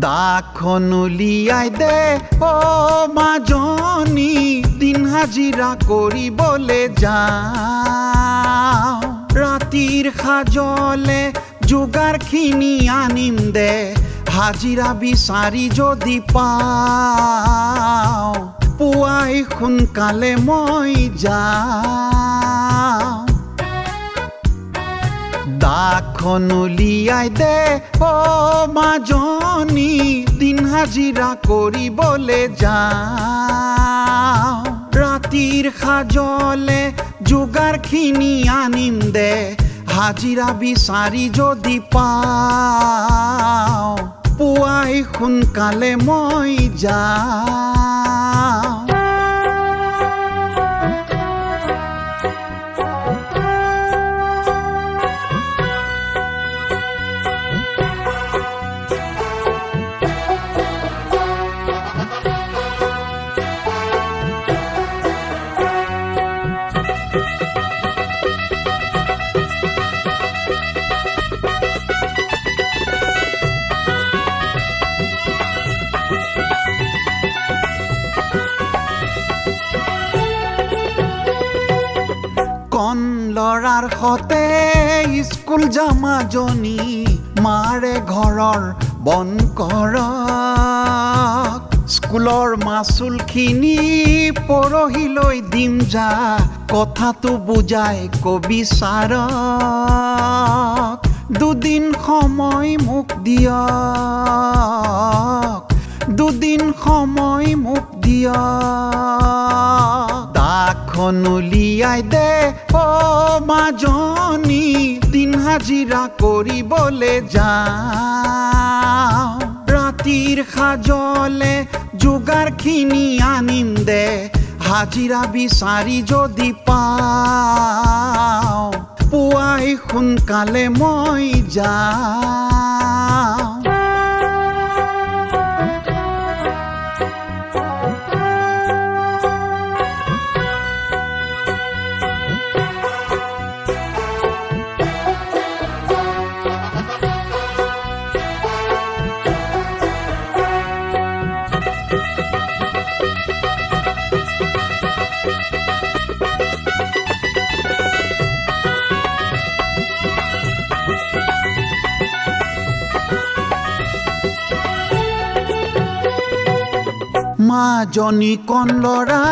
দাখন উলিয়াই দে অ মাজনী, দিন হাজিৰা কৰিবলে যাওঁ। ৰাতিৰ সাজলে যোগাৰখিনি আনিম দে, হাজিৰা বিচাৰি যদি পাওঁ, পুৱাই সোনকালে মই যাওঁ। দাখন উলিয়াই দে অ মাজনী, দিন হাজিৰা কৰিবলে যাওঁ। ৰাতিৰ সাজলে যোগাৰখিনি আনিম দে, হাজিৰা বিচাৰি যদি পাওঁ, পুৱাই সোনকালে মই যাওঁ। কণ ল'ৰাৰ সতে স্কুল জামাজনী, মাৰে ঘৰৰ বন কৰক। স্কুলৰ মাচুলখিনি পৰহিলৈ দিম যা, কথাটো বুজাই কবি ছাৰক। দুদিন সময় মোক দিয়ক, দুদিন সময় মোক দিয়ক। দাখন উলিয়াই দে অ মাজনী, দিন হাজিৰা কৰিবলে যাওঁ। ৰাতিৰ সাজলে যোগাৰখিনি আনিম দে, হাজিৰা বিচাৰি যদি পাওঁ, পুৱাই সোনকালে মই যাওঁ। মাজনী কণ ল'ৰা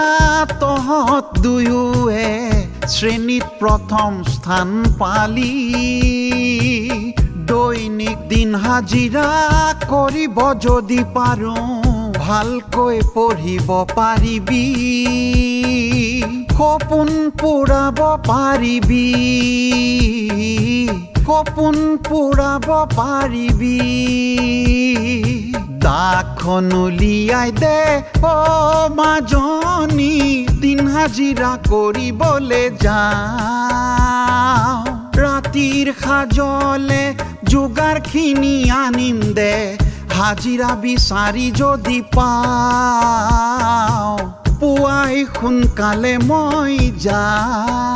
তহঁত দুয়োৱে, শ্ৰেণীত প্ৰথম স্থান পালি। দৈনিক দিন হাজিৰা কৰিব যদি পাৰোঁ, ভালকৈ পঢ়িব পাৰিবি, সপোন পূৰাব পাৰিবি, সপোন পূৰাব পাৰিবি। দাখন উলিয়াই দে অ মাজনী, দিন হাজিৰা কৰিবলে যাওঁ। ৰাতিৰ সাজলে যোগাৰখিনি আনিম দে, হাজিৰা বিচাৰি যদি পাওঁ, পুৱাই সোনকালে মই যাওঁ।